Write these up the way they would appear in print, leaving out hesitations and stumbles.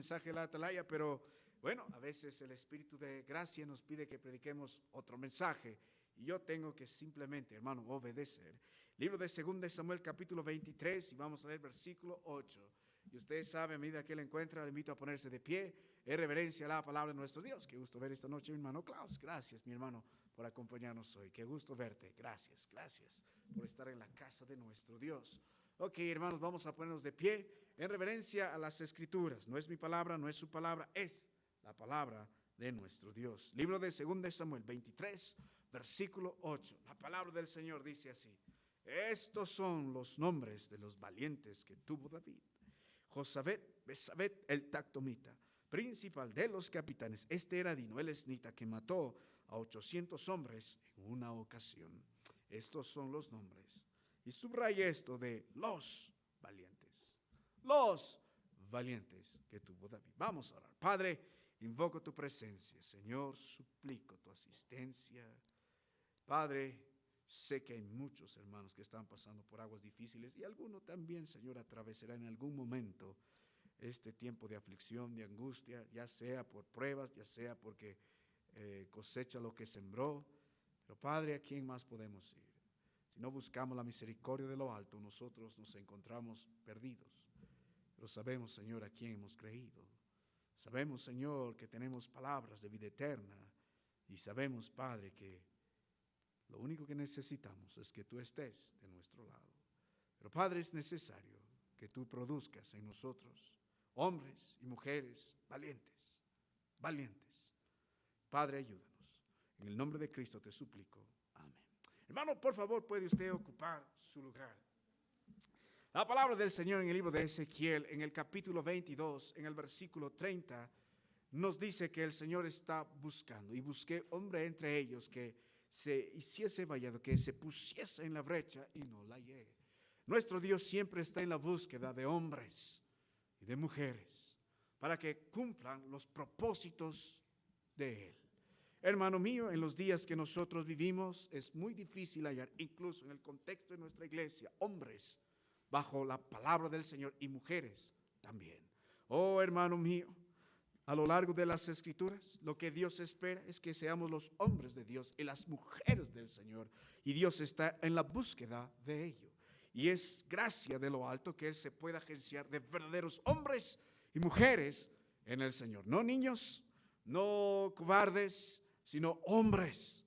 mensaje de la atalaya, pero bueno, a veces el Espíritu de gracia nos pide que prediquemos otro mensaje y yo tengo que simplemente, hermano, obedecer. Libro de 2 Samuel capítulo 23 y vamos a leer versículo 8. Y ustedes saben, a medida que él encuentra, le invito a ponerse de pie en reverencia a la palabra de nuestro Dios. Qué gusto ver esta noche, mi hermano Klaus. Gracias, mi hermano, por acompañarnos hoy. Qué gusto verte. Gracias, gracias por estar en la casa de nuestro Dios. Ok, hermanos, vamos a ponernos de pie en reverencia a las Escrituras. No es mi palabra, no es su palabra, es la palabra de nuestro Dios. Libro de 2 Samuel 23, versículo 8. La palabra del Señor dice así: estos son los nombres de los valientes que tuvo David. Josabet, Besabet el Tactomita, principal de los capitanes. Este era Dino el esnita, que mató a 800 hombres en una ocasión. Estos son los nombres. Y subraya esto de los valientes. Los valientes que tuvo David. Vamos a orar. Padre, invoco tu presencia. Señor, suplico tu asistencia. Padre, sé que hay muchos hermanos que están pasando por aguas difíciles y alguno también, Señor, atravesará en algún momento este tiempo de aflicción, de angustia, ya sea por pruebas, ya sea porque cosecha lo que sembró. Pero Padre, ¿a quién más podemos ir? Si no buscamos la misericordia de lo alto, nosotros nos encontramos perdidos. Pero sabemos, Señor, a quién hemos creído. Sabemos, Señor, que tenemos palabras de vida eterna. Y sabemos, Padre, que lo único que necesitamos es que tú estés de nuestro lado. Pero Padre, es necesario que tú produzcas en nosotros hombres y mujeres valientes, valientes. Padre, ayúdanos. En el nombre de Cristo te suplico. Amén. Hermano, por favor, puede usted ocupar su lugar. La palabra del Señor en el libro de Ezequiel, en el capítulo 22, en el versículo 30, nos dice que el Señor está buscando. Y busqué hombre entre ellos que se hiciese vallado, que se pusiese en la brecha y no la hallé. Nuestro Dios siempre está en la búsqueda de hombres y de mujeres para que cumplan los propósitos de Él. Hermano mío, en los días que nosotros vivimos es muy difícil hallar, incluso en el contexto de nuestra iglesia, hombres bajo la palabra del Señor y mujeres también. Oh, hermano mío, a lo largo de las Escrituras, lo que Dios espera es que seamos los hombres de Dios y las mujeres del Señor. Y Dios está en la búsqueda de ello. Y es gracia de lo alto que Él se pueda agenciar de verdaderos hombres y mujeres en el Señor. No niños, no cobardes, sino hombres.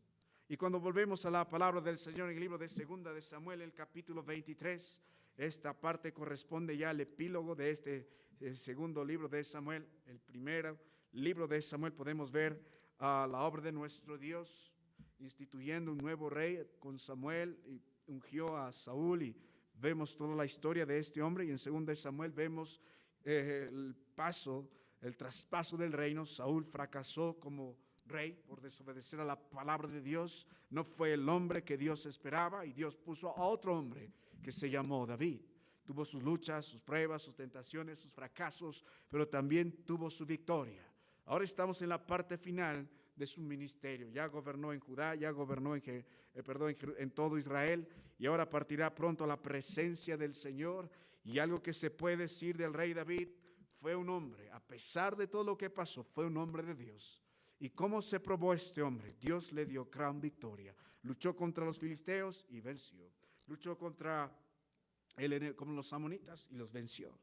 Y cuando volvemos a la palabra del Señor en el libro de 2 de Samuel, el capítulo 23, esta parte corresponde ya al epílogo de este segundo libro de Samuel. El primer libro de Samuel podemos ver la obra de nuestro Dios instituyendo un nuevo rey con Samuel, y ungió a Saúl, y vemos toda la historia de este hombre. Y en 2 de Samuel vemos el traspaso del reino. Saúl fracasó como rey por desobedecer a la palabra de Dios. No fue el hombre que Dios esperaba, y Dios puso a otro hombre que se llamó David. Tuvo sus luchas, sus pruebas, sus tentaciones, sus fracasos, pero también tuvo su victoria. Ahora estamos en la parte final de su ministerio. Ya gobernó en Judá, ya gobernó en todo Israel, y ahora partirá pronto a la presencia del Señor. Y algo que se puede decir del rey David: fue un hombre, a pesar de todo lo que pasó, fue un hombre de Dios. ¿Y cómo se probó este hombre? Dios le dio gran victoria. Luchó contra los filisteos y venció. Luchó contra como los amonitas y los venció.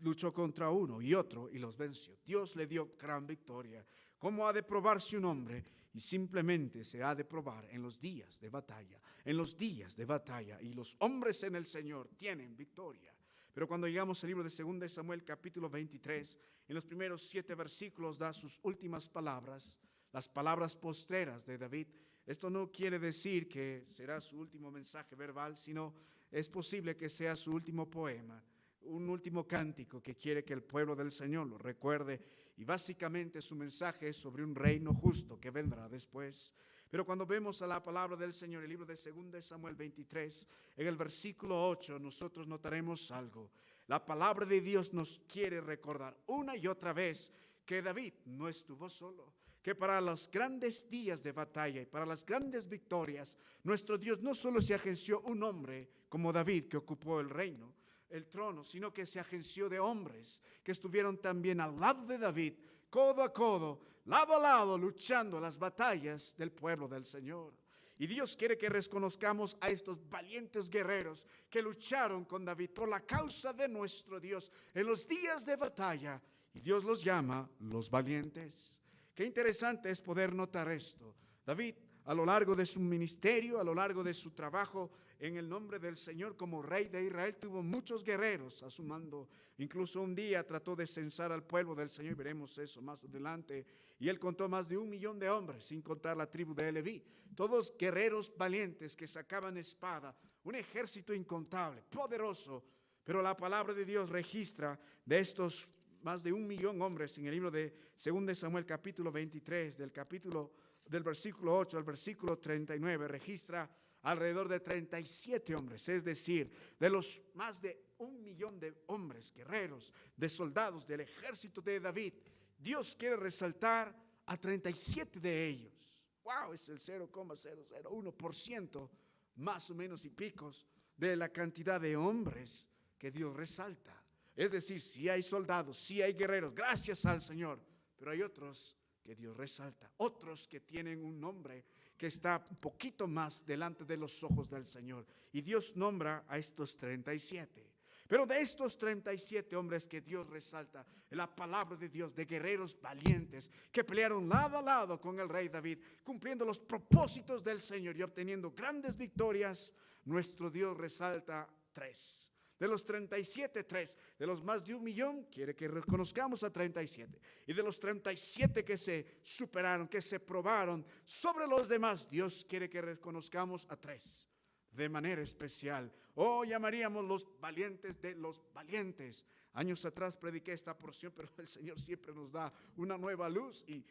Luchó contra uno y otro y los venció. Dios le dio gran victoria. ¿Cómo ha de probarse un hombre? Y simplemente se ha de probar en los días de batalla. En los días de batalla. Y los hombres en el Señor tienen victoria. Pero cuando llegamos al libro de 2 de Samuel capítulo 23, en los primeros 7 versículos da sus últimas palabras, las palabras postreras de David. Esto no quiere decir que será su último mensaje verbal, sino es posible que sea su último poema, un último cántico que quiere que el pueblo del Señor lo recuerde. Y básicamente su mensaje es sobre un reino justo que vendrá después. Pero cuando vemos a la palabra del Señor, el libro de 2 de Samuel 23, en el versículo 8, nosotros notaremos algo. La palabra de Dios nos quiere recordar una y otra vez que David no estuvo solo, que para los grandes días de batalla y para las grandes victorias, nuestro Dios no solo se agenció un hombre como David que ocupó el reino, el trono, sino que se agenció de hombres que estuvieron también al lado de David, codo a codo, lado a lado, luchando las batallas del pueblo del Señor. Y Dios quiere que reconozcamos a estos valientes guerreros que lucharon con David por la causa de nuestro Dios en los días de batalla. Y Dios los llama los valientes. Qué interesante es poder notar esto. David, a lo largo de su ministerio, a lo largo de su trabajo en el nombre del Señor como rey de Israel, tuvo muchos guerreros a su mando. Incluso un día trató de censar al pueblo del Señor, veremos eso más adelante. Y él contó más de 1 millón de hombres, sin contar la tribu de Leví. Todos guerreros valientes que sacaban espada, un ejército incontable, poderoso. Pero la palabra de Dios registra de estos más de 1 millón de hombres en el libro de 2 Samuel capítulo 23, del versículo 8 al versículo 39, registra alrededor de 37 hombres, es decir, de los más de 1 millón de hombres, guerreros, de soldados del ejército de David. Dios quiere resaltar a 37 de ellos. ¡Wow! Es el 0,001% más o menos y picos de la cantidad de hombres que Dios resalta. Es decir, sí hay soldados, sí hay guerreros, gracias al Señor, pero hay otros que Dios resalta, otros que tienen un nombre que está un poquito más delante de los ojos del Señor. Y Dios nombra a estos 37. Pero de estos 37 hombres que Dios resalta, en la palabra de Dios, de guerreros valientes que pelearon lado a lado con el rey David, cumpliendo los propósitos del Señor y obteniendo grandes victorias, nuestro Dios resalta 3. De los 37, 3. De los más de 1 millón, quiere que reconozcamos a 37. Y de los 37 que se superaron, que se probaron sobre los demás, Dios quiere que reconozcamos a 3. De manera especial. Llamaríamos los valientes de los valientes. Años atrás prediqué esta porción, pero el Señor siempre nos da una nueva luz. Y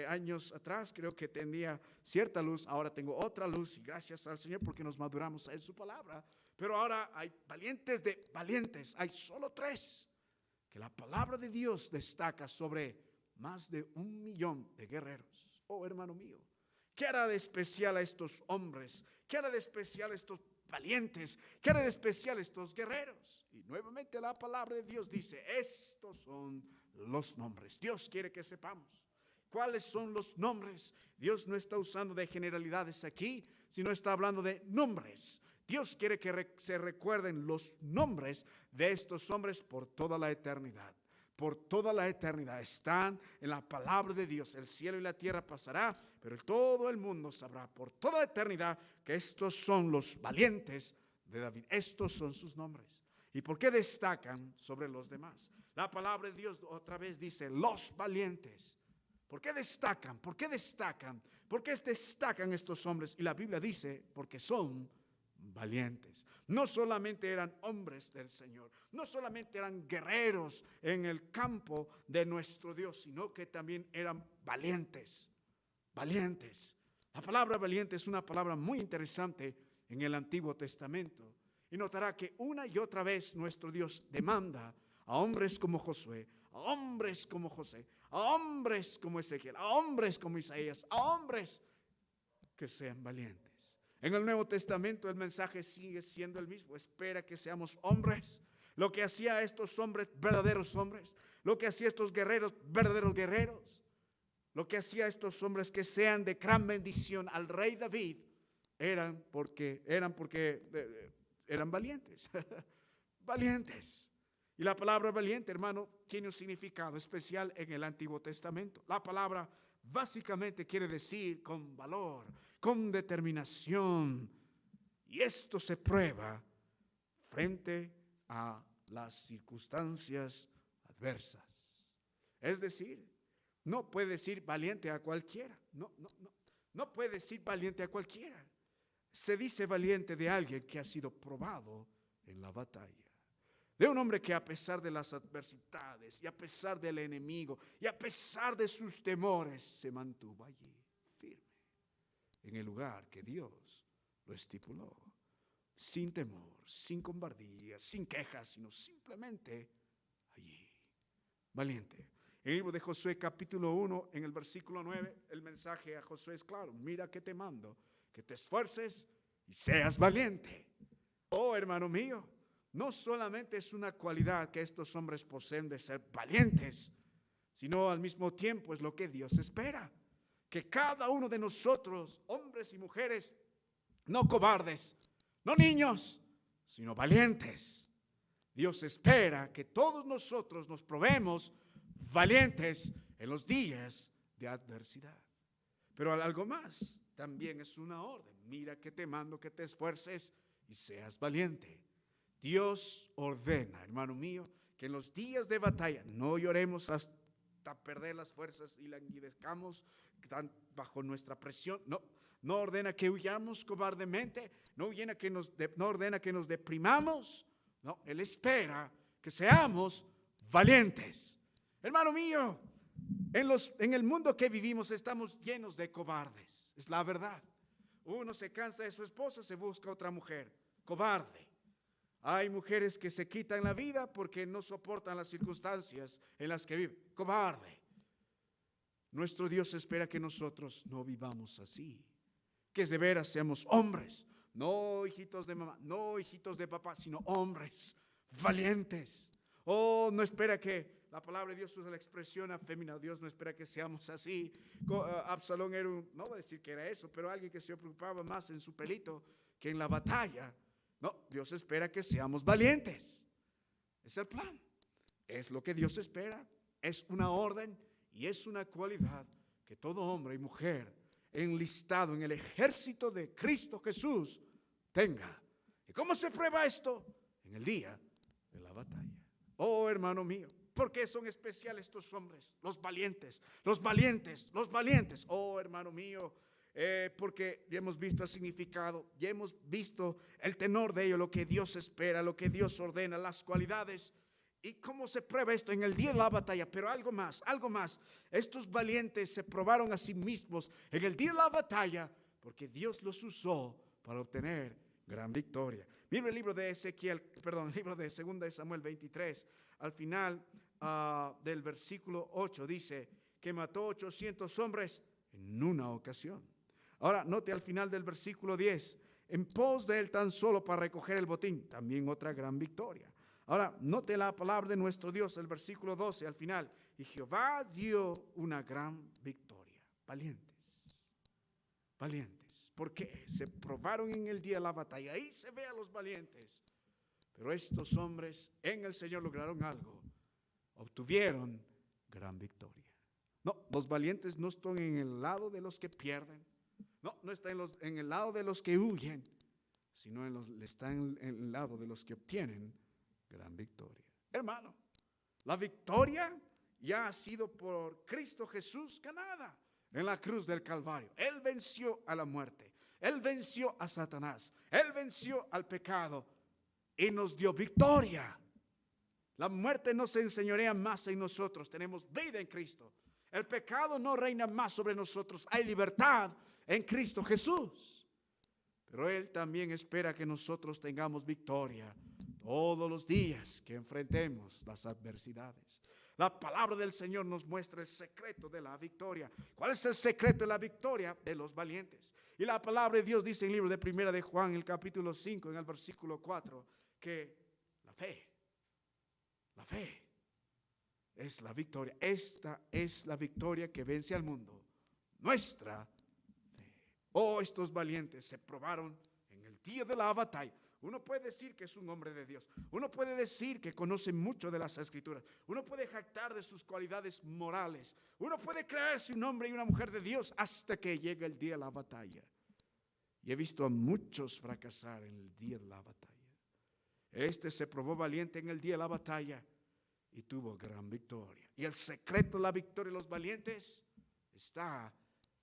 años atrás creo que tenía cierta luz, ahora tengo otra luz. Y gracias al Señor porque nos maduramos en su palabra. Pero ahora hay valientes de valientes, hay solo 3 que la palabra de Dios destaca sobre más de 1 millón de guerreros. Oh, hermano mío, ¿qué hará de especial a estos hombres? ¿Qué hará de especial a estos valientes? ¿Qué hará de especial a estos guerreros? Y nuevamente la palabra de Dios dice, estos son los nombres. Dios quiere que sepamos cuáles son los nombres. Dios no está usando de generalidades aquí, sino está hablando de nombres. Dios quiere que se recuerden los nombres de estos hombres por toda la eternidad. Por toda la eternidad están en la palabra de Dios. El cielo y la tierra pasará, pero todo el mundo sabrá por toda la eternidad que estos son los valientes de David. Estos son sus nombres. ¿Y por qué destacan sobre los demás? La palabra de Dios otra vez dice, los valientes. ¿Por qué destacan? ¿Por qué destacan? ¿Por qué destacan estos hombres? Y la Biblia dice, porque son valientes. No solamente eran hombres del Señor, no solamente eran guerreros en el campo de nuestro Dios, sino que también eran valientes. Valientes. La palabra valiente es una palabra muy interesante en el Antiguo Testamento. Y notará que una y otra vez nuestro Dios demanda a hombres como Josué, a hombres como José, a hombres como Ezequiel, a hombres como Isaías, a hombres que sean valientes. En el Nuevo Testamento el mensaje sigue siendo el mismo. Espera que seamos hombres. Lo que hacía estos hombres, verdaderos hombres. Lo que hacía estos guerreros, verdaderos guerreros. Lo que hacía estos hombres que sean de gran bendición al rey David, eran porque eran valientes. Valientes. Y la palabra valiente, hermano, tiene un significado especial en el Antiguo Testamento. La palabra básicamente quiere decir con valor, con determinación. Y esto se prueba frente a las circunstancias adversas. Es decir, no puede decir valiente a cualquiera. No puede decir valiente a cualquiera. Se dice valiente de alguien que ha sido probado en la batalla. De un hombre que a pesar de las adversidades y a pesar del enemigo y a pesar de sus temores se mantuvo allí firme en el lugar que Dios lo estipuló, sin temor, sin cobardía, sin quejas, sino simplemente allí, valiente. En el libro de Josué capítulo 1, en el versículo 9, el mensaje a Josué es claro: mira que te mando, que te esfuerces y seas valiente. Oh, hermano mío, no solamente es una cualidad que estos hombres poseen de ser valientes, sino al mismo tiempo es lo que Dios espera. Que cada uno de nosotros, hombres y mujeres, no cobardes, no niños, sino valientes. Dios espera que todos nosotros nos probemos valientes en los días de adversidad. Pero algo más, también es una orden. Mira que te mando que te esfuerces y seas valiente. Dios ordena, hermano mío, que en los días de batalla no lloremos hasta perder las fuerzas y languidezcamos bajo nuestra presión. No ordena que huyamos cobardemente, no ordena que nos deprimamos. No, Él espera que seamos valientes. Hermano mío, en el mundo que vivimos estamos llenos de cobardes, es la verdad. Uno se cansa de su esposa, se busca otra mujer, cobarde. Hay mujeres que se quitan la vida porque no soportan las circunstancias en las que viven, cobarde. Nuestro Dios espera que nosotros no vivamos así, que de veras seamos hombres, no hijitos de mamá, no hijitos de papá, sino hombres valientes. No espera que la palabra de Dios usa la expresión afemina. Dios no espera que seamos así. Absalón era no voy a decir que era eso, pero alguien que se preocupaba más en su pelito que en la batalla. No, Dios espera que seamos valientes. Es el plan. Es lo que Dios espera. Es una orden y es una cualidad que todo hombre y mujer enlistado en el ejército de Cristo Jesús tenga. ¿Y cómo se prueba esto? En el día de la batalla. Oh, hermano mío, ¿por qué son especiales estos hombres? Los valientes, los valientes, los valientes. Oh, hermano mío, porque ya hemos visto el significado, ya hemos visto el tenor de ello, lo que Dios espera, lo que Dios ordena, las cualidades. ¿Y cómo se prueba esto? En el día de la batalla. Pero algo más, algo más. Estos valientes se probaron a sí mismos en el día de la batalla porque Dios los usó para obtener gran victoria. Mira el libro de el libro de 2 de Samuel 23. Al final del versículo 8 dice que mató 800 hombres en una ocasión. Ahora note al final del versículo 10, en pos de él tan solo para recoger el botín, también otra gran victoria. Ahora, note la palabra de nuestro Dios, el versículo 12 al final. Y Jehová dio una gran victoria. Valientes, valientes. Porque se probaron en el día de la batalla. Ahí se ve a los valientes. Pero estos hombres en el Señor lograron algo. Obtuvieron gran victoria. No, los valientes no están en el lado de los que pierden. No están en el lado de los que huyen. Sino están en el lado de los que obtienen gran victoria. Hermano, la victoria ya ha sido por Cristo Jesús ganada en la cruz del Calvario. Él venció a la muerte, Él venció a Satanás, Él venció al pecado y nos dio victoria. La muerte no se enseñorea más en nosotros, tenemos vida en Cristo. El pecado no reina más sobre nosotros, hay libertad en Cristo Jesús. Pero Él también espera que nosotros tengamos victoria todos los días que enfrentemos las adversidades. La palabra del Señor nos muestra el secreto de la victoria. ¿Cuál es el secreto de la victoria? De los valientes. Y la palabra de Dios dice en el libro de Primera de Juan, en el capítulo 5, en el versículo 4, que la fe es la victoria. Esta es la victoria que vence al mundo. Nuestra fe. Oh, estos valientes se probaron en el día de la batalla. Uno puede decir que es un hombre de Dios. Uno puede decir que conoce mucho de las Escrituras. Uno puede jactar de sus cualidades morales. Uno puede creerse un hombre y una mujer de Dios hasta que llegue el día de la batalla. Y he visto a muchos fracasar en el día de la batalla. Este se probó valiente en el día de la batalla y tuvo gran victoria. Y el secreto de la victoria de los valientes está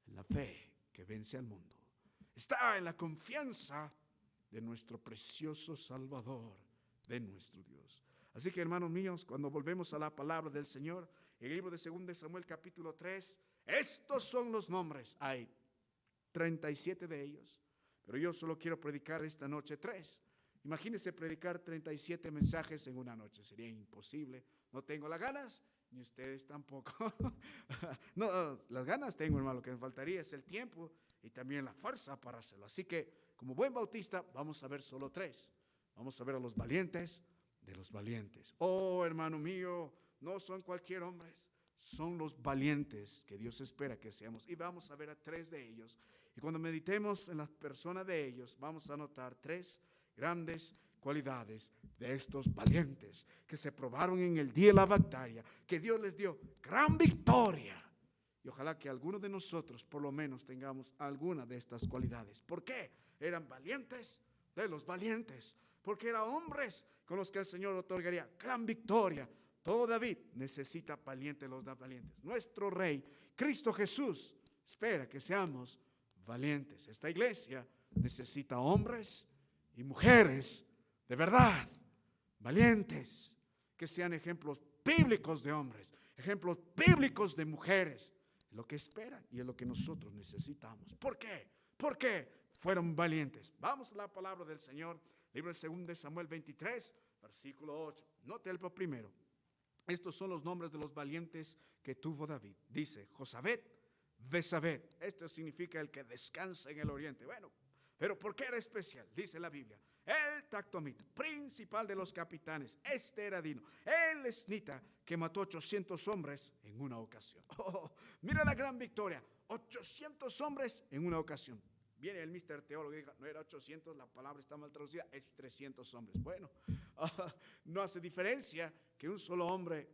en la fe que vence al mundo. Está en la confianza de nuestro precioso Salvador, de nuestro Dios. Así que, hermanos míos, cuando volvemos a la palabra del Señor, en el libro de 2 de Samuel capítulo 3, estos son los nombres. Hay 37 de ellos, pero yo solo quiero predicar esta noche 3. Imagínense predicar 37 mensajes en una noche, sería imposible. No tengo las ganas, ni ustedes tampoco. No, las ganas tengo, hermano, lo que me faltaría es el tiempo y también la fuerza para hacerlo. Así que, como buen bautista, vamos a ver solo 3. Vamos a ver a los valientes de los valientes. Oh, hermano mío, no son cualquier hombres, son los valientes que Dios espera que seamos. Y vamos a ver a 3 de ellos. Y cuando meditemos en la persona de ellos, vamos a notar 3 grandes cualidades de estos valientes que se probaron en el día de la batalla, que Dios les dio gran victoria. Y ojalá que algunos de nosotros por lo menos tengamos alguna de estas cualidades. ¿Por qué? Eran valientes de los valientes, porque eran hombres con los que el Señor otorgaría gran victoria. Todo David necesita valientes de los valientes. Nuestro Rey, Cristo Jesús, espera que seamos valientes. Esta iglesia necesita hombres y mujeres de verdad, valientes, que sean ejemplos bíblicos de hombres, ejemplos bíblicos de mujeres. Es lo que esperan y es lo que nosotros necesitamos. ¿Por qué? Porque fueron valientes. Vamos a la palabra del Señor, libro de 2 Samuel 23, versículo 8. Note el primero. Estos son los nombres de los valientes que tuvo David. Dice Josabet, Besabet. Esto significa el que descansa en el oriente. Bueno, pero ¿por qué era especial? Dice la Biblia. El tactomita, principal de los capitanes, este era Adino, el esnita que mató 800 hombres en una ocasión. Oh, mira la gran victoria, 800 hombres en una ocasión. Viene el mister teólogo y dice, no era 800, la palabra está mal traducida, es 300 hombres. Bueno, no hace diferencia que un solo hombre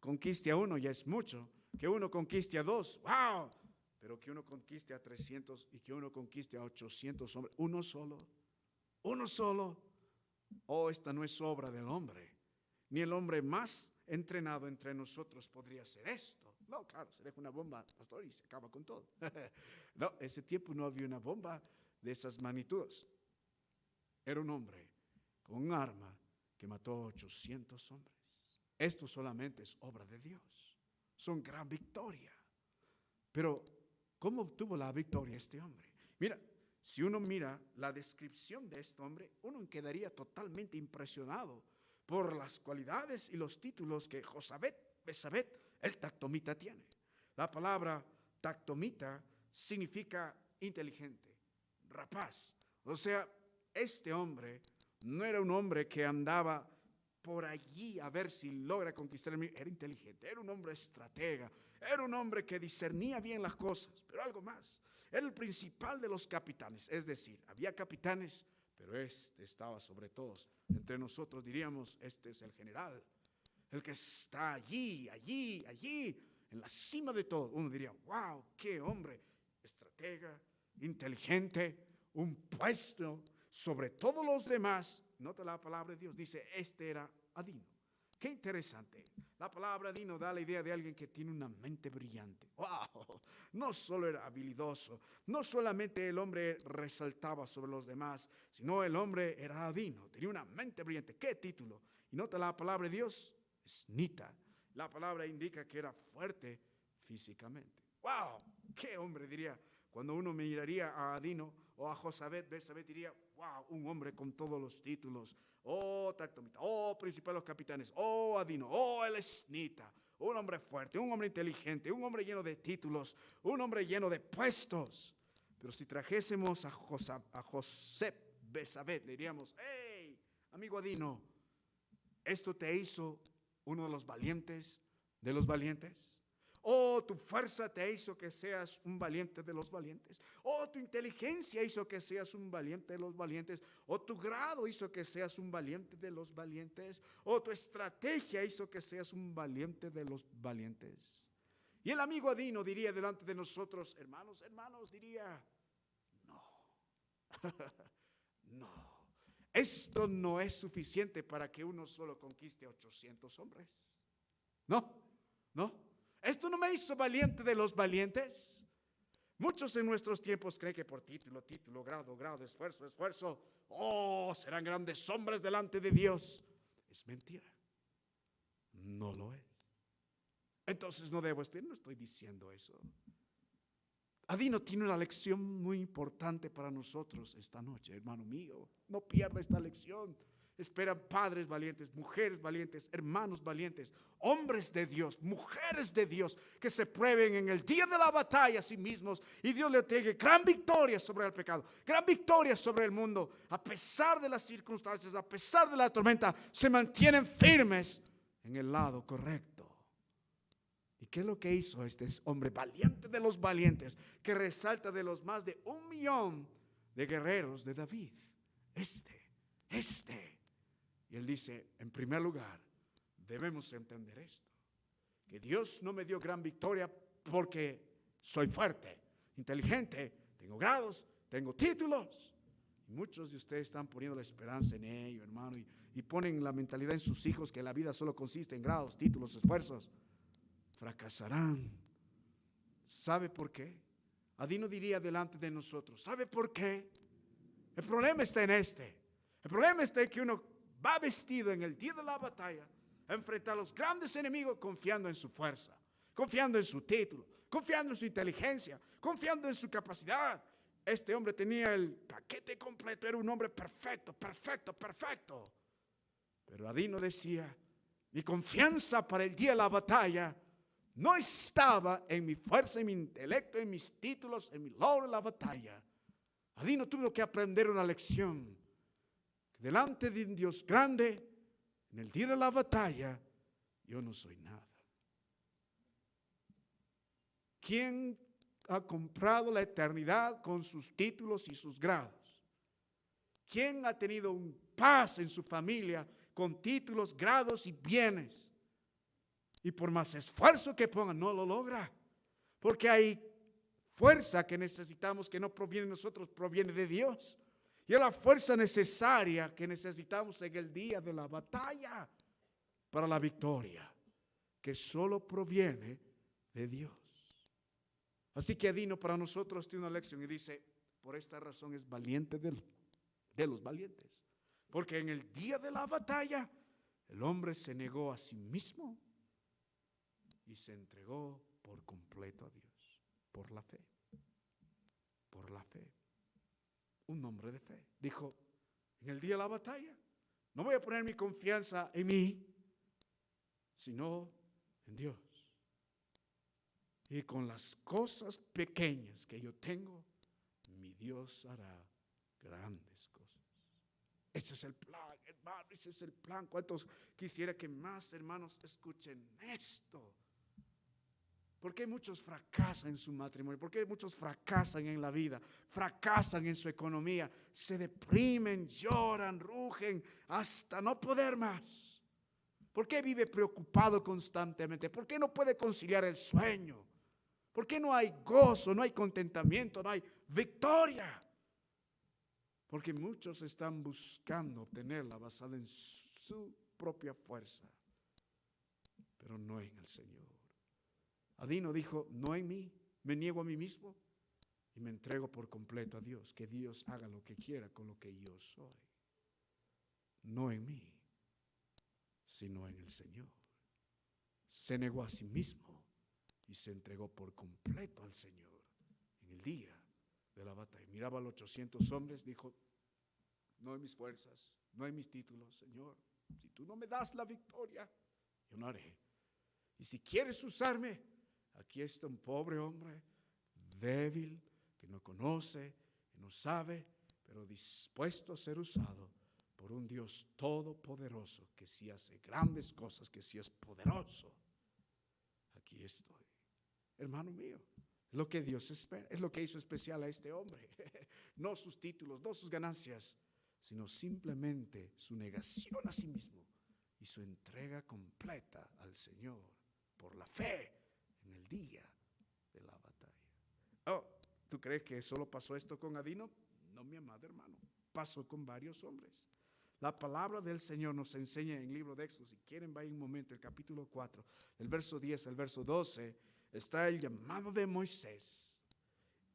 conquiste a uno, ya es mucho, que uno conquiste a 2, wow, pero que uno conquiste a 300 y que uno conquiste a 800 hombres, uno solo. Oh, esta no es obra del hombre, ni el hombre más entrenado entre nosotros podría hacer esto. No, claro, se deja una bomba, pastor, y se acaba con todo. No, ese tiempo no había una bomba de esas magnitudes. Era un hombre con un arma que mató a 800 hombres. Esto solamente es obra de Dios. Son gran victoria. Pero, ¿cómo obtuvo la victoria este hombre? Mira, si uno mira la descripción de este hombre, uno quedaría totalmente impresionado por las cualidades y los títulos que Josabet, Besabet, el tactomita tiene. La palabra tactomita significa inteligente, rapaz. O sea, este hombre no era un hombre que andaba por allí a ver si logra conquistar el mundo. Era inteligente, era un hombre estratega, era un hombre que discernía bien las cosas, pero algo más. Era el principal de los capitanes, es decir, había capitanes, pero este estaba sobre todos. Entre nosotros diríamos, este es el general, el que está allí, en la cima de todo. Uno diría, wow, qué hombre, estratega, inteligente, un puesto sobre todos los demás. Nota la palabra de Dios, dice, este era Adino. Qué interesante. La palabra Adino da la idea de alguien que tiene una mente brillante. ¡Wow! No solo era habilidoso, no solamente el hombre resaltaba sobre los demás, sino el hombre era Adino, tenía una mente brillante. ¿Qué título? Y nota la palabra de Dios, esnita. La palabra indica que era fuerte físicamente. ¡Wow! ¿Qué hombre diría? Cuando uno miraría a Adino o a Josabet, Besabet diría, wow, un hombre con todos los títulos. Oh, tactomita, oh, principal de los capitanes, oh, Adino, oh, el esnita. Un hombre fuerte, un hombre inteligente, un hombre lleno de títulos, un hombre lleno de puestos. Pero si trajésemos a José Besabet, le diríamos, hey, amigo Adino, ¿esto te hizo uno de los valientes de los valientes? Oh, tu fuerza te hizo que seas un valiente de los valientes. Oh, tu inteligencia hizo que seas un valiente de los valientes. Oh, tu grado hizo que seas un valiente de los valientes. Oh, tu estrategia hizo que seas un valiente de los valientes. Y el amigo Adino diría delante de nosotros, hermanos, diría, no, no. Esto no es suficiente para que uno solo conquiste a 800 hombres. No. ¿Esto no me hizo valiente de los valientes? Muchos en nuestros tiempos creen que por título, grado, esfuerzo, oh, serán grandes hombres delante de Dios. Es mentira. No lo es. Entonces no estoy diciendo eso. Adino tiene una lección muy importante para nosotros esta noche, hermano mío. No pierda esta lección. Esperan padres valientes, mujeres valientes, hermanos valientes, hombres de Dios, mujeres de Dios, que se prueben en el día de la batalla a sí mismos y Dios le otorgue gran victoria sobre el pecado, gran victoria sobre el mundo. A pesar de las circunstancias, a pesar de la tormenta, se mantienen firmes en el lado correcto. ¿Y qué es lo que hizo este hombre valiente de los valientes, que resalta de los más de 1 millón de guerreros de David? Y él dice, en primer lugar, debemos entender esto, que Dios no me dio gran victoria porque soy fuerte, inteligente, tengo grados, tengo títulos. Y muchos de ustedes están poniendo la esperanza en ello, hermano, y ponen la mentalidad en sus hijos que la vida solo consiste en grados, títulos, esfuerzos. Fracasarán. ¿Sabe por qué? Adino diría delante de nosotros, ¿sabe por qué? El problema está en el problema está en que uno va vestido en el día de la batalla a enfrentar a los grandes enemigos confiando en su fuerza, confiando en su título, confiando en su inteligencia, confiando en su capacidad. Este hombre tenía el paquete completo, era un hombre perfecto. Pero Adino decía, mi confianza para el día de la batalla no estaba en mi fuerza, en mi intelecto, en mis títulos, en mi logro en la batalla. Adino tuvo que aprender una lección. Delante de un Dios grande, en el día de la batalla, yo no soy nada. ¿Quién ha comprado la eternidad con sus títulos y sus grados? ¿Quién ha tenido un paz en su familia con títulos, grados y bienes? Y por más esfuerzo que ponga, no lo logra. Porque hay fuerza que necesitamos que no proviene de nosotros, proviene de Dios. Y es la fuerza necesaria que necesitamos en el día de la batalla para la victoria, que solo proviene de Dios. Así que Adino para nosotros tiene una lección y dice, por esta razón es valiente de los valientes. Porque en el día de la batalla, el hombre se negó a sí mismo y se entregó por completo a Dios, por la fe. Por la fe. Un hombre de fe. Dijo, en el día de la batalla, no voy a poner mi confianza en mí, sino en Dios. Y con las cosas pequeñas que yo tengo, mi Dios hará grandes cosas. Ese es el plan, hermano, ese es el plan. ¿Cuántos quisiera que más hermanos escuchen esto? ¿Por qué muchos fracasan en su matrimonio? ¿Por qué muchos fracasan en la vida? Fracasan en su economía, se deprimen, lloran, rugen hasta no poder más. ¿Por qué vive preocupado constantemente? ¿Por qué no puede conciliar el sueño? ¿Por qué no hay gozo, no hay contentamiento, no hay victoria? Porque muchos están buscando obtenerla basada en su propia fuerza, pero no en el Señor. Adino dijo, no en mí, me niego a mí mismo y me entrego por completo a Dios. Que Dios haga lo que quiera con lo que yo soy. No en mí, sino en el Señor. Se negó a sí mismo y se entregó por completo al Señor en el día de la batalla. Miraba a los 800 hombres, dijo, no en mis fuerzas, no en mis títulos, Señor. Si tú no me das la victoria, yo no haré. Y si quieres usarme, aquí está un pobre hombre, débil, que no conoce, que no sabe, pero dispuesto a ser usado por un Dios todopoderoso, que sí hace grandes cosas, que sí es poderoso. Aquí estoy. Hermano mío, es lo que Dios espera, es lo que hizo especial a este hombre. No sus títulos, no sus ganancias, sino simplemente su negación a sí mismo y su entrega completa al Señor por la fe en el día de la batalla. Oh, ¿tú crees que solo pasó esto con Adino? No, mi amado hermano, pasó con varios hombres. La palabra del Señor nos enseña en el libro de Éxodo, si quieren vayan un momento, el capítulo 4, del verso 10 al verso 12, está el llamado de Moisés.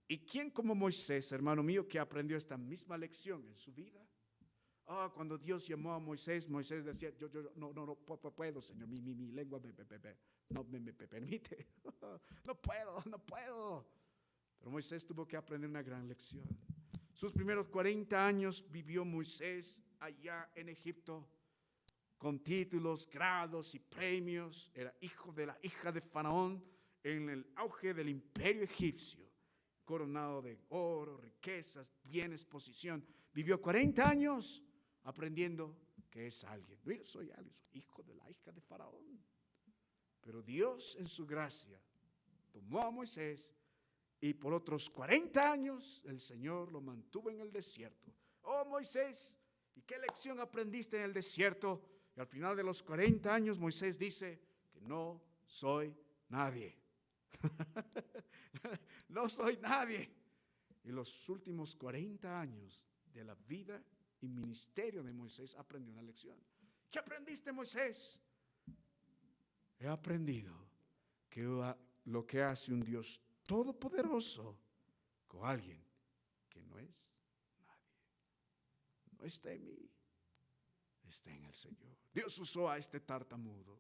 ¿Y quién como Moisés, hermano mío, que aprendió esta misma lección en su vida? Cuando Dios llamó a Moisés, Moisés decía, yo no puedo, Señor, mi lengua no me permite, no puedo. Pero Moisés tuvo que aprender una gran lección. Sus primeros 40 años vivió Moisés allá en Egipto, con títulos, grados y premios. Era hijo de la hija de Faraón en el auge del imperio egipcio, coronado de oro, riquezas, bienes, posición. Vivió 40 años aprendiendo que es alguien. Yo soy alguien, soy hijo de la hija de Faraón. Pero Dios en su gracia tomó a Moisés y por otros 40 años el Señor lo mantuvo en el desierto. Oh Moisés, ¿y qué lección aprendiste en el desierto? Y al final de los 40 años Moisés dice que no soy nadie. No soy nadie. Y los últimos 40 años de la vida y ministerio de Moisés aprendió una lección. ¿Qué aprendiste, Moisés? He aprendido que lo que hace un Dios todopoderoso con alguien que no es nadie. No está en mí, está en el Señor. Dios usó a este tartamudo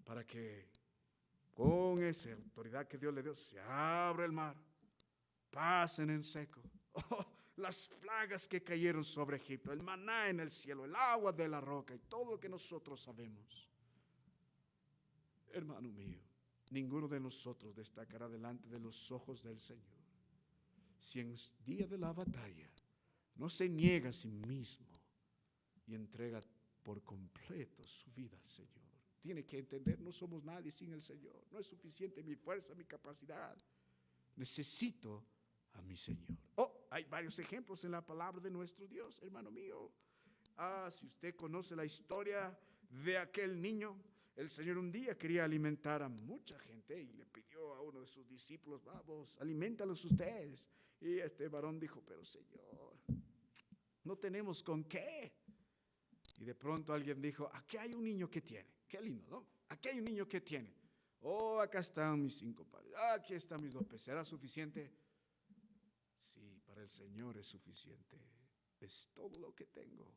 para que con esa autoridad que Dios le dio se abra el mar, pasen en seco. Oh, las plagas que cayeron sobre Egipto, el maná en el cielo, el agua de la roca y todo lo que nosotros sabemos. Hermano mío, ninguno de nosotros destacará delante de los ojos del Señor si en día de la batalla no se niega a sí mismo y entrega por completo su vida al Señor. Tiene que entender, no somos nadie sin el Señor. No es suficiente mi fuerza, mi capacidad. Necesito a mi Señor. Oh, hay varios ejemplos en la palabra de nuestro Dios, hermano mío. Si usted conoce la historia de aquel niño, el Señor un día quería alimentar a mucha gente y le pidió a uno de sus discípulos, vamos, aliméntalos ustedes. Y este varón dijo, pero Señor, no tenemos con qué. Y de pronto alguien dijo, aquí hay un niño que tiene. Qué lindo, ¿no? Aquí hay un niño que tiene. Oh, acá están mis 5 panes. Aquí están mis 2 peces. ¿Será suficiente? Sí, para el Señor es suficiente. Es todo lo que tengo.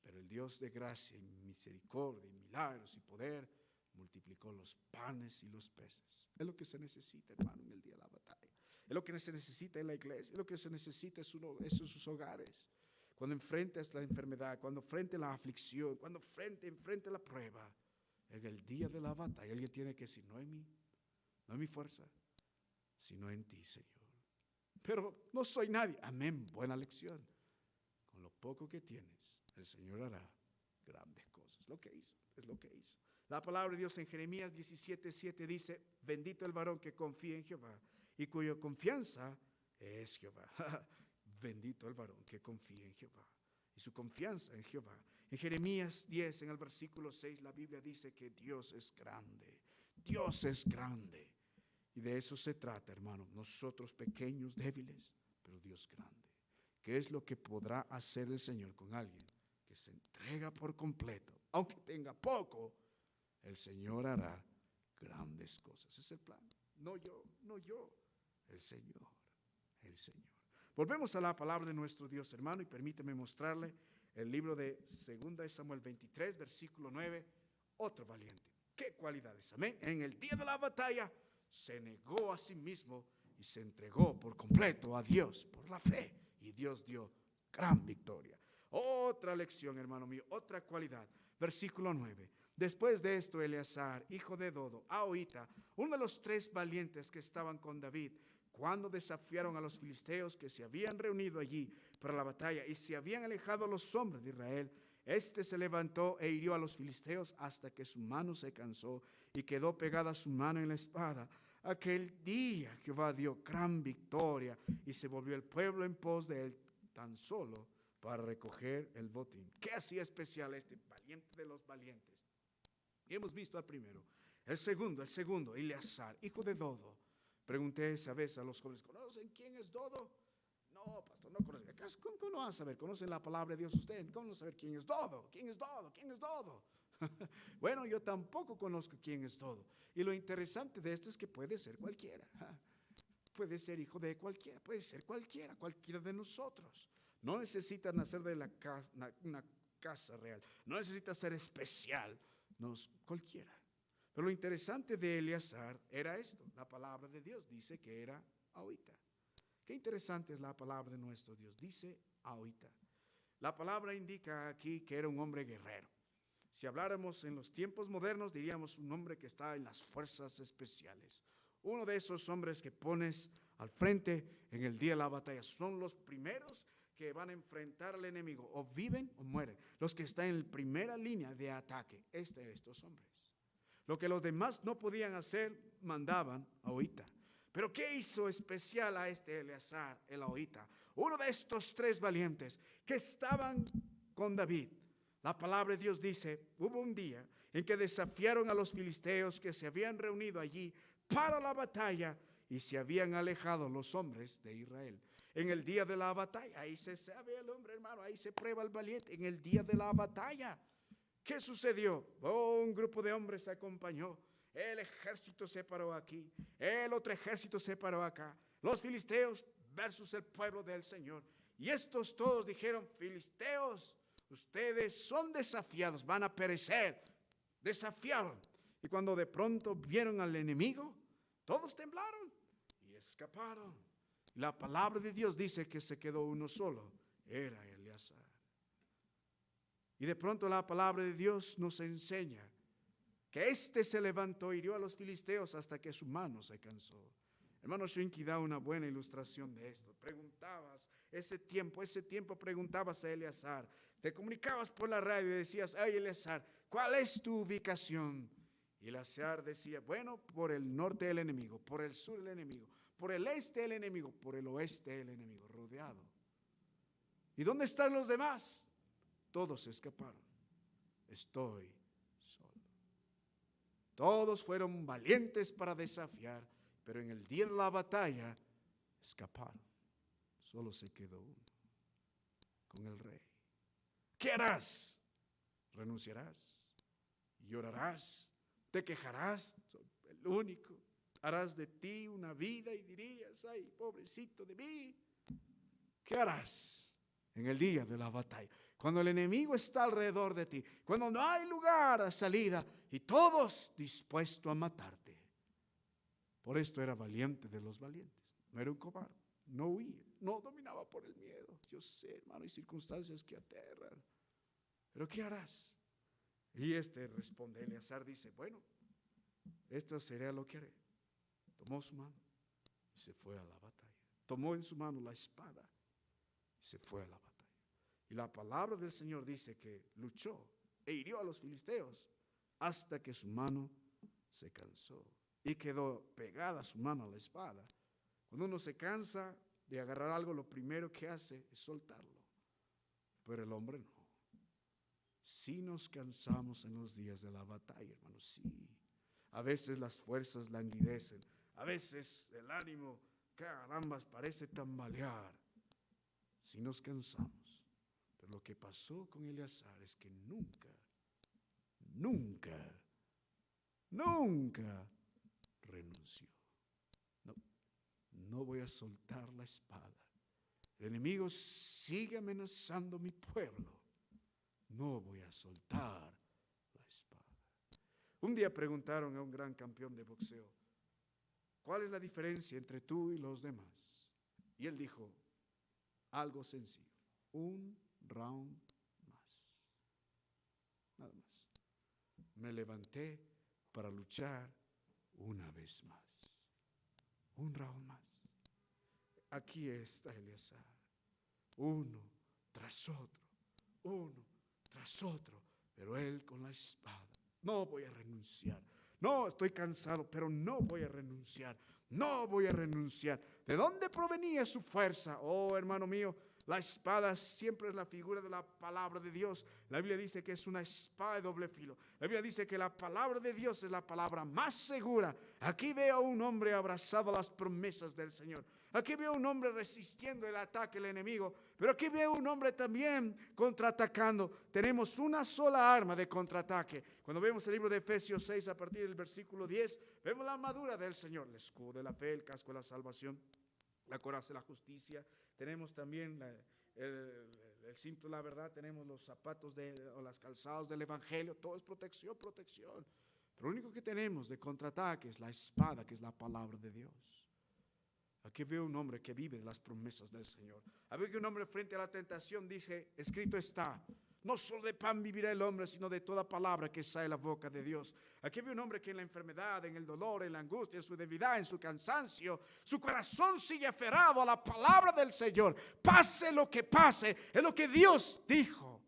Pero el Dios de gracia y misericordia y milagros y poder multiplicó los panes y los peces. Es lo que se necesita, hermano, en el día de la batalla. Es lo que se necesita en la iglesia. Es lo que se necesita en sus hogares. Cuando enfrentas la enfermedad, cuando enfrentes la aflicción, cuando enfrentes la prueba, en el día de la batalla, alguien tiene que decir, no en mí, no en mi fuerza, sino en ti, Señor. Pero no soy nadie. Amén, buena lección. Con lo poco que tienes, el Señor hará grandes cosas. Lo que hizo, es lo que hizo. La palabra de Dios en Jeremías 17:7 dice, bendito el varón que confía en Jehová y cuya confianza es Jehová. Bendito el varón que confía en Jehová y su confianza en Jehová. En Jeremías 10, en el versículo 6, la Biblia dice que Dios es grande. Dios es grande. Y de eso se trata, hermano. Nosotros pequeños, débiles, pero Dios grande. ¿Qué es lo que podrá hacer el Señor con alguien que se entrega por completo? Aunque tenga poco, el Señor hará grandes cosas. Ese es el plan. No yo, no yo. El Señor, el Señor. Volvemos a la palabra de nuestro Dios, hermano, y permíteme mostrarle el libro de 2 Samuel 23, versículo 9. Otro valiente. ¿Qué cualidades? Amén. En el día de la batalla se negó a sí mismo y se entregó por completo a Dios por la fe. Y Dios dio gran victoria. Otra lección, hermano mío, otra cualidad. Versículo 9. Después de esto, Eleazar, hijo de Dodo, Ahohita, uno de los 3 valientes que estaban con David, cuando desafiaron a los filisteos que se habían reunido allí para la batalla y se habían alejado los hombres de Israel, este se levantó e hirió a los filisteos hasta que su mano se cansó y quedó pegada su mano en la espada. Aquel día Jehová dio gran victoria y se volvió el pueblo en pos de él tan solo para recoger el botín. ¿Qué hacía especial este valiente de los valientes? Y hemos visto al primero. El segundo, Eleazar, hijo de Dodo. Pregunté esa vez a los jóvenes, ¿conocen quién es Dodo? No, pastor, no conocen. ¿Cómo no van a saber? ¿Conocen la palabra de Dios ustedes? ¿Cómo no saber quién es Dodo? ¿Quién es Dodo? ¿Quién es Dodo? Bueno, yo tampoco conozco quién es Dodo. Y lo interesante de esto es que puede ser cualquiera. Puede ser hijo de cualquiera, puede ser cualquiera de nosotros. No necesita nacer de una casa real. No necesita ser especial. No, cualquiera. Pero lo interesante de Eleazar era esto. La palabra de Dios dice que era Ahohita. Qué interesante es la palabra de nuestro Dios. Dice Ahohita. La palabra indica aquí que era un hombre guerrero. Si habláramos en los tiempos modernos, diríamos un hombre que está en las fuerzas especiales. Uno de esos hombres que pones al frente en el día de la batalla. Son los primeros que van a enfrentar al enemigo. O viven o mueren. Los que están en primera línea de ataque. Estos hombres. Lo que los demás no podían hacer, mandaban a Ahita. Pero ¿qué hizo especial a Eleazar, el Ahita? Uno de estos tres valientes que estaban con David. La palabra de Dios dice, hubo un día en que desafiaron a los filisteos que se habían reunido allí para la batalla y se habían alejado los hombres de Israel. En el día de la batalla, ahí se sabe el hombre, hermano, ahí se prueba el valiente, en el día de la batalla. ¿Qué sucedió? Un grupo de hombres se acompañó. El ejército se paró aquí, el otro ejército se paró acá. Los filisteos versus el pueblo del Señor. Y estos todos dijeron, filisteos, ustedes son desafiados, van a perecer. Desafiaron. Y cuando de pronto vieron al enemigo, todos temblaron y escaparon. La palabra de Dios dice que se quedó uno solo, era Eleazar. Y de pronto la palabra de Dios nos enseña que se levantó y hirió a los filisteos hasta que su mano se cansó. Hermano Schwinky da una buena ilustración de esto. Preguntabas, ese tiempo preguntabas a Eleazar, te comunicabas por la radio y decías, ay Eleazar, ¿cuál es tu ubicación? Y Eleazar decía, bueno, por el norte del enemigo, por el sur del enemigo, por el este del enemigo, por el oeste del enemigo, rodeado. ¿Y dónde están los demás? Todos escaparon. Estoy solo. Todos fueron valientes para desafiar, pero en el día de la batalla escaparon. Solo se quedó uno con el rey. ¿Qué harás? ¿Renunciarás? ¿Llorarás? ¿Te quejarás? Soy el único. Harás de ti una vida y dirías, ay, pobrecito de mí. ¿Qué harás en el día de la batalla? Cuando el enemigo está alrededor de ti, cuando no hay lugar a salida y todos dispuestos a matarte. Por esto era valiente de los valientes. No era un cobarde, no huía, no dominaba por el miedo. Yo sé, hermano, hay circunstancias que aterran. Pero ¿qué harás? Y responde, Eleazar dice, bueno, esto será lo que haré. Tomó su mano y se fue a la batalla. Tomó en su mano la espada y se fue a la batalla. Y la palabra del Señor dice que luchó e hirió a los filisteos hasta que su mano se cansó y quedó pegada su mano a la espada. Cuando uno se cansa de agarrar algo, lo primero que hace es soltarlo. Pero el hombre no. Sí nos cansamos en los días de la batalla, hermanos, sí. A veces las fuerzas languidecen. A veces el ánimo, caramba, parece tambalear. Sí nos cansamos. Pero lo que pasó con Eleazar es que nunca renunció. No voy a soltar la espada. El enemigo sigue amenazando mi pueblo. No voy a soltar la espada. Un día preguntaron a un gran campeón de boxeo, ¿cuál es la diferencia entre tú y los demás? Y él dijo, algo sencillo, un round más. Nada más. Me levanté para luchar una vez más. Un round más. Aquí está Eleazar. Uno tras otro. Uno tras otro. Pero él con la espada. No voy a renunciar. No, estoy cansado, pero no voy a renunciar. No voy a renunciar. ¿De dónde provenía su fuerza? Oh, hermano mío, la espada siempre es la figura de la palabra de Dios. La Biblia dice que es una espada de doble filo. La Biblia dice que la palabra de Dios es la palabra más segura. Aquí veo a un hombre abrazado a las promesas del Señor. Aquí veo a un hombre resistiendo el ataque del enemigo. Pero aquí veo a un hombre también contraatacando. Tenemos una sola arma de contraataque. Cuando vemos el libro de Efesios 6 a partir del versículo 10, vemos la armadura del Señor. El escudo de la fe, el casco de la salvación, la coraza de la justicia. Tenemos también el cinto de la verdad. Tenemos los zapatos o las calzados del evangelio. Todo es protección. Pero lo único que tenemos de contraataque es la espada, que es la palabra de Dios. Aquí veo un hombre que vive de las promesas del Señor. Aquí veo un hombre frente a la tentación dice, escrito está, no solo de pan vivirá el hombre, sino de toda palabra que sale de la boca de Dios. Aquí veo un hombre que en la enfermedad, en el dolor, en la angustia, en su debilidad, en su cansancio, su corazón sigue aferrado a la palabra del Señor. Pase lo que pase, es lo que Dios dijo.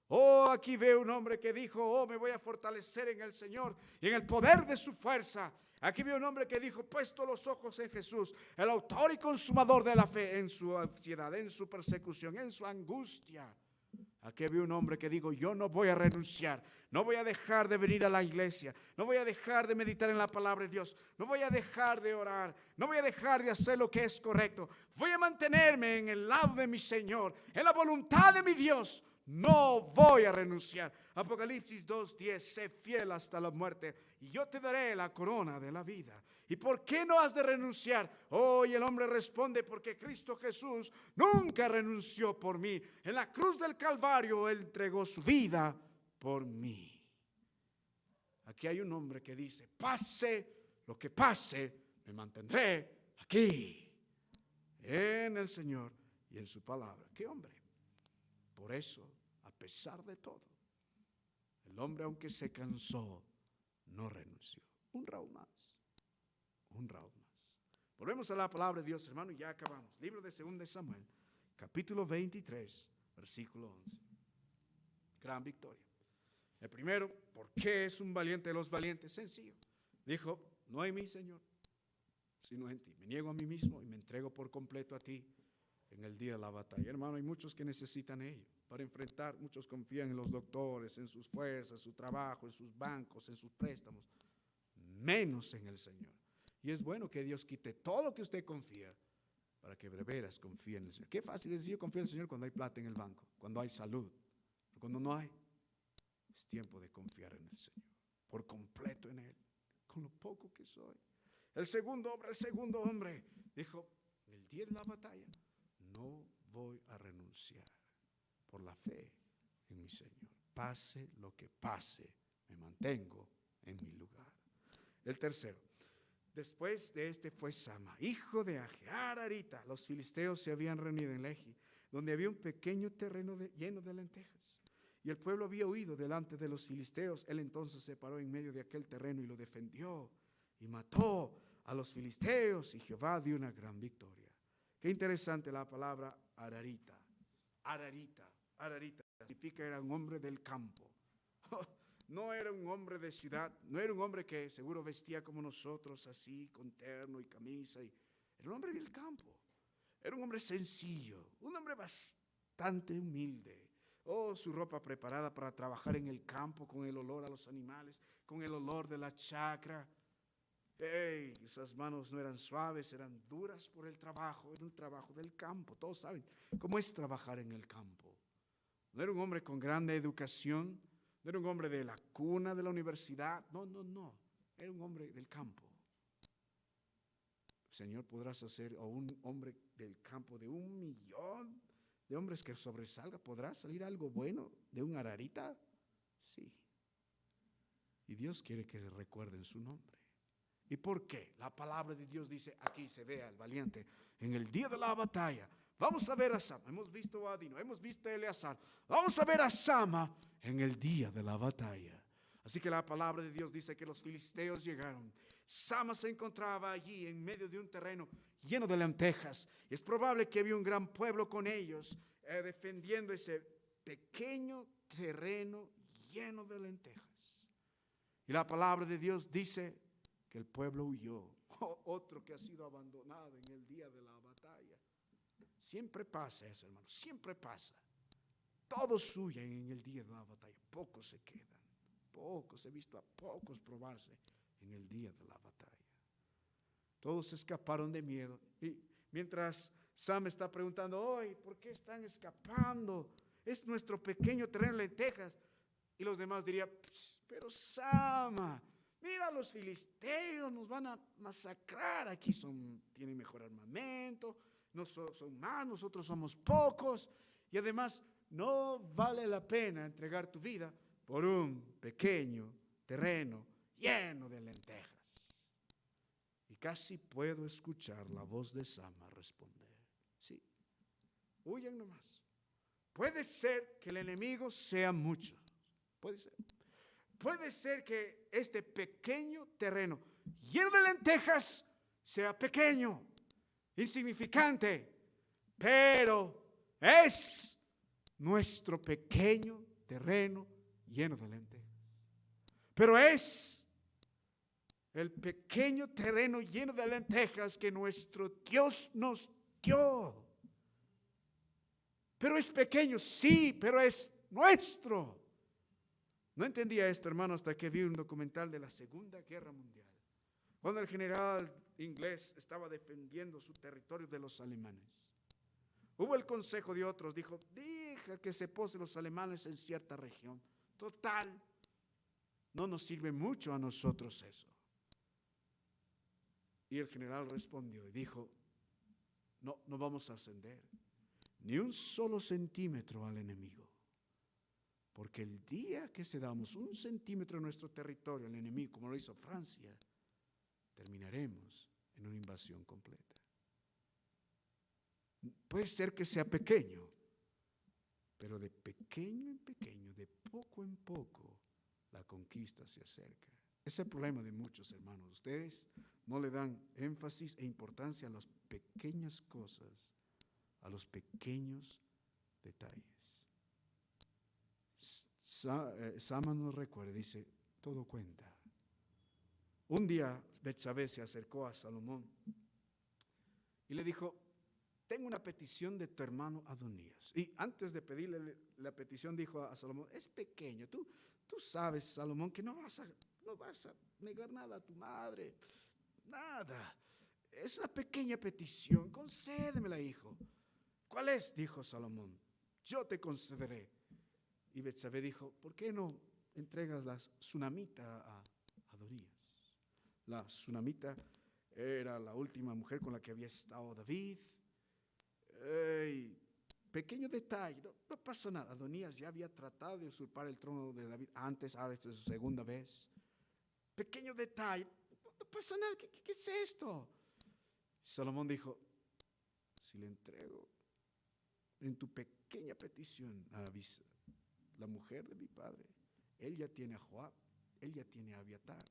Oh, aquí veo un hombre que dijo, oh, me voy a fortalecer en el Señor y en el poder de su fuerza. Aquí veo un hombre que dijo, puesto los ojos en Jesús, el autor y consumador de la fe, en su ansiedad, en su persecución, en su angustia. Aquí veo un hombre que digo, yo no voy a renunciar, no voy a dejar de venir a la iglesia, no voy a dejar de meditar en la palabra de Dios, no voy a dejar de orar, no voy a dejar de hacer lo que es correcto. Voy a mantenerme en el lado de mi Señor, en la voluntad de mi Dios. No voy a renunciar. Apocalipsis 2:10, sé fiel hasta la muerte y yo te daré la corona de la vida. ¿Y por qué no has de renunciar? Oh, y el hombre responde, porque Cristo Jesús nunca renunció por mí. En la cruz del Calvario Él entregó su vida por mí. Aquí hay un hombre que dice, pase lo que pase, me mantendré aquí, en el Señor y en su palabra. ¿Qué hombre? Por eso, a pesar de todo, el hombre, aunque se cansó, no renunció. Un round más. Un round más. Volvemos a la palabra de Dios, hermano, y ya acabamos. Libro de 2 Samuel, capítulo 23, versículo 11. Gran victoria. El primero, ¿por qué es un valiente de los valientes? Sencillo. Dijo, no en mí, Señor, sino en ti. Me niego a mí mismo y me entrego por completo a ti. En el día de la batalla, hermano, hay muchos que necesitan ello para enfrentar. Muchos confían en los doctores, en sus fuerzas, su trabajo, en sus bancos, en sus préstamos, menos en el Señor. Y es bueno que Dios quite todo lo que usted confía para que de veras confíe en el Señor. Qué fácil decir yo confío en el Señor cuando hay plata en el banco, cuando hay salud, pero cuando no hay, es tiempo de confiar en el Señor, por completo en Él, con lo poco que soy. El segundo hombre dijo, en el día de la batalla, no voy a renunciar por la fe en mi Señor. Pase lo que pase, me mantengo en mi lugar. El tercero, después de este fue Sama, hijo de Ararita. Los filisteos se habían reunido en Lehi, donde había un pequeño terreno lleno de lentejas. Y el pueblo había huido delante de los filisteos. Él entonces se paró en medio de aquel terreno y lo defendió y mató a los filisteos, y Jehová dio una gran victoria. Qué interesante la palabra Ararita. Ararita significa era un hombre del campo. No era un hombre de ciudad, no era un hombre que seguro vestía como nosotros, así, con terno y camisa. Era un hombre del campo. Era un hombre sencillo, un hombre bastante humilde. Oh, su ropa preparada para trabajar en el campo, con el olor a los animales, con el olor de la chacra. Esas manos no eran suaves, eran duras por el trabajo. Era un trabajo del campo. Todos saben cómo es trabajar en el campo. No era un hombre con grande educación, no era un hombre de la cuna de la universidad. No. Era un hombre del campo. Señor, podrás hacer a un hombre del campo de 1 millón de hombres que sobresalga. ¿Podrá salir algo bueno de un Ararita? Sí. Y Dios quiere que recuerden su nombre. ¿Y por qué? La palabra de Dios dice, aquí se ve al valiente en el día de la batalla. Vamos a ver a Sama. Hemos visto a Adino, hemos visto a Eleazar. Vamos a ver a Sama en el día de la batalla. Así que la palabra de Dios dice que los filisteos llegaron. Sama se encontraba allí en medio de un terreno lleno de lentejas. Y es probable que había un gran pueblo con ellos defendiendo ese pequeño terreno lleno de lentejas. Y la palabra de Dios dice que el pueblo huyó. Otro que ha sido abandonado en el día de la batalla. Siempre pasa eso, hermano, siempre pasa. Todos huyen en el día de la batalla, pocos se quedan. Pocos, he visto a pocos probarse en el día de la batalla. Todos escaparon de miedo. Y mientras Sam está preguntando, hoy, ¿por qué están escapando? Es nuestro pequeño terreno de lentejas. Y los demás dirían, pero Sama, mira, los filisteos nos van a masacrar. Aquí tienen mejor armamento, son más, nosotros somos pocos. Y además, no vale la pena entregar tu vida por un pequeño terreno lleno de lentejas. Y casi puedo escuchar la voz de Sama responder. Sí, huyan nomás. Puede ser que el enemigo sea mucho. Puede ser. Puede ser que este pequeño terreno lleno de lentejas sea pequeño, insignificante, pero es nuestro pequeño terreno lleno de lentejas. Pero es el pequeño terreno lleno de lentejas que nuestro Dios nos dio. Pero es pequeño, sí, pero es nuestro. No entendía esto, hermano, hasta que vi un documental de la Segunda Guerra Mundial, cuando el general inglés estaba defendiendo su territorio de los alemanes. Hubo el consejo de otros, dijo, deja que se posen los alemanes en cierta región. Total, no nos sirve mucho a nosotros eso. Y el general respondió y dijo, no vamos a ascender ni un solo centímetro al enemigo. Porque el día que cedamos un centímetro de nuestro territorio al enemigo, como lo hizo Francia, terminaremos en una invasión completa. Puede ser que sea pequeño, pero de pequeño en pequeño, de poco en poco, la conquista se acerca. Ese es el problema de muchos hermanos. Ustedes no le dan énfasis e importancia a las pequeñas cosas, a los pequeños detalles. Sama nos recuerda, dice, todo cuenta. Un día Betsabé se acercó a Salomón y le dijo, tengo una petición de tu hermano Adonías. Y antes de pedirle la petición dijo a Salomón, es pequeño, tú sabes, Salomón, que no vas a negar nada a tu madre, nada. Es una pequeña petición, concédemela, hijo. ¿Cuál es? Dijo Salomón, yo te concederé. Y Betsabé dijo, ¿por qué no entregas la sunamita a Adonías? La sunamita era la última mujer con la que había estado David. Pequeño detalle, no pasa nada. Adonías ya había tratado de usurpar el trono de David antes, ahora esta es su segunda vez. Pequeño detalle, no pasa nada, ¿qué es esto? Salomón dijo, si le entrego en tu pequeña petición a Abisa, la mujer de mi padre, él ya tiene a Joab, él ya tiene a Abiatar,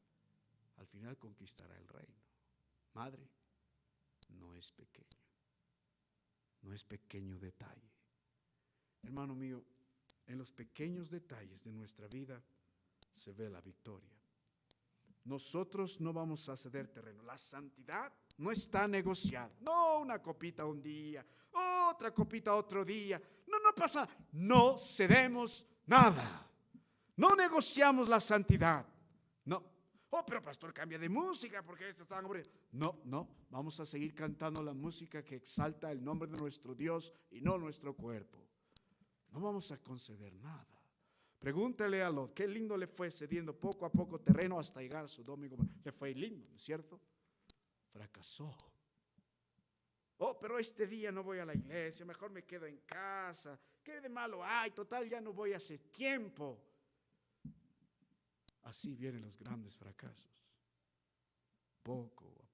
al final conquistará el reino. Madre, no es pequeño, no es pequeño detalle. Hermano mío, en los pequeños detalles de nuestra vida se ve la victoria. Nosotros no vamos a ceder terreno. La santidad no está negociada. No una copita un día, otra copita otro día. No pasa, no cedemos nada. No negociamos la santidad. No. Oh, pero pastor, cambia de música porque esto está aburrido. No, vamos a seguir cantando la música que exalta el nombre de nuestro Dios y no nuestro cuerpo. No vamos a conceder nada. Pregúntale a Lot, qué lindo le fue cediendo poco a poco terreno hasta llegar a Sodoma y Gomorra. Le fue lindo, ¿no es cierto? Fracasó. Oh, pero este día no voy a la iglesia, mejor me quedo en casa. ¿Qué de malo hay? Total, ya no voy hace tiempo. Así vienen los grandes fracasos.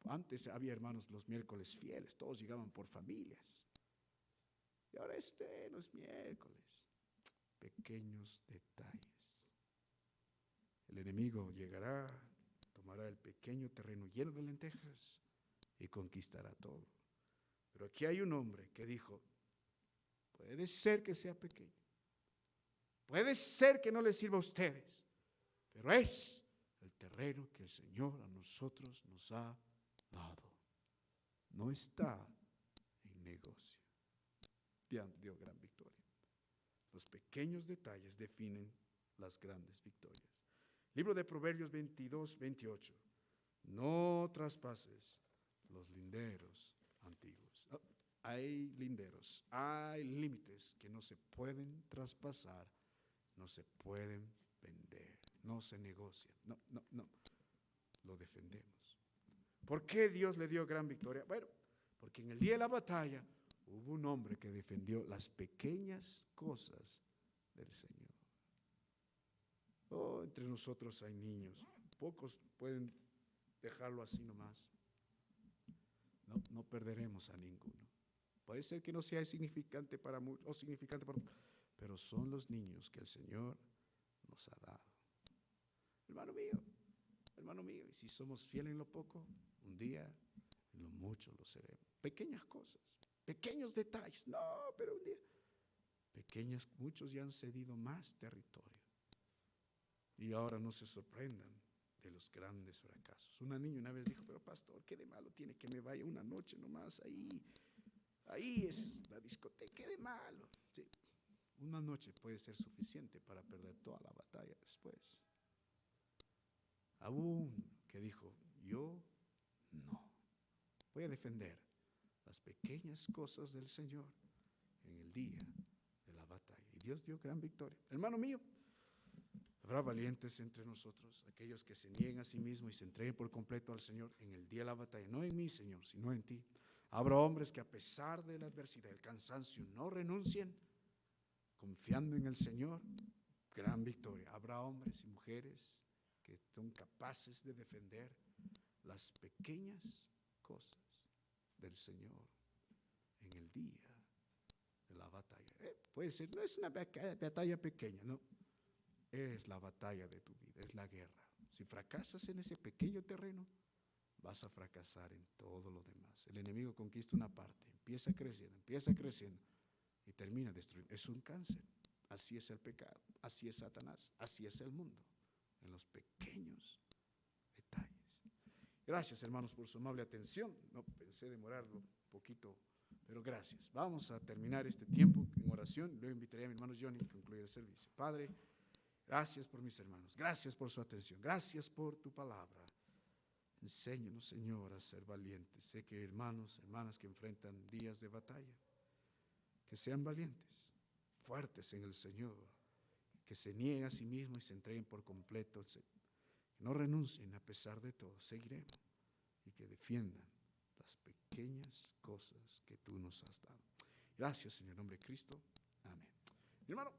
Antes había hermanos los miércoles fieles, todos llegaban por familias. Y ahora no es miércoles. Pequeños detalles. El enemigo llegará, tomará el pequeño terreno lleno de lentejas y conquistará todo. Pero aquí hay un hombre que dijo, puede ser que sea pequeño, puede ser que no les sirva a ustedes, pero es el terreno que el Señor a nosotros nos ha dado. No está en negocio. Dio gran victoria. Los pequeños detalles definen las grandes victorias. Libro de Proverbios 22, 28. No traspases los linderos antiguos. Hay linderos, hay límites que no se pueden traspasar, no se pueden vender, no se negocian. No. Lo defendemos. ¿Por qué Dios le dio gran victoria? Bueno, porque en el día de la batalla hubo un hombre que defendió las pequeñas cosas del Señor. Oh, entre nosotros hay niños, pocos pueden dejarlo así nomás. no perderemos a ninguno. Puede ser que no sea significante para muchos o significante para otros, pero son los niños que el Señor nos ha dado. Hermano mío, y si somos fieles en lo poco, un día en lo mucho lo seremos. Pequeñas cosas, pequeños detalles, no, pero un día, pequeños, muchos ya han cedido más territorio. Y ahora no se sorprendan de los grandes fracasos. Una niña una vez dijo, pero pastor, ¿qué de malo tiene que me vaya una noche nomás ahí? Ahí es la discoteca, ¿qué de malo? Sí, una noche puede ser suficiente para perder toda la batalla después. Aún que dijo, yo no, voy a defender las pequeñas cosas del Señor en el día de la batalla. Y Dios dio gran victoria. Hermano mío, habrá valientes entre nosotros, aquellos que se nieguen a sí mismos y se entreguen por completo al Señor en el día de la batalla. No en mí, Señor, sino en ti. Habrá hombres que a pesar de la adversidad, el cansancio, no renuncien, confiando en el Señor, gran victoria. Habrá hombres y mujeres que son capaces de defender las pequeñas cosas del Señor en el día de la batalla. Puede ser, no es una batalla pequeña, no. Es la batalla de tu vida, es la guerra. Si fracasas en ese pequeño terreno, vas a fracasar en todo lo demás. El enemigo conquista una parte, empieza creciendo y termina destruyendo. Es un cáncer. Así es el pecado, así es Satanás, así es el mundo, en los pequeños detalles. Gracias, hermanos, por su amable atención. No pensé demorarlo un poquito, pero gracias. Vamos a terminar este tiempo en oración. Luego invitaré a mi hermano Johnny a concluir el servicio. Padre, gracias por mis hermanos, gracias por su atención, gracias por tu palabra. Enséñanos, Señor, a ser valientes. Sé que hermanos, hermanas que enfrentan días de batalla, que sean valientes, fuertes en el Señor, que se nieguen a sí mismos y se entreguen por completo, que no renuncien a pesar de todo, seguiremos, y que defiendan las pequeñas cosas que tú nos has dado. Gracias, Señor, en nombre de Cristo. Amén. Mi hermano,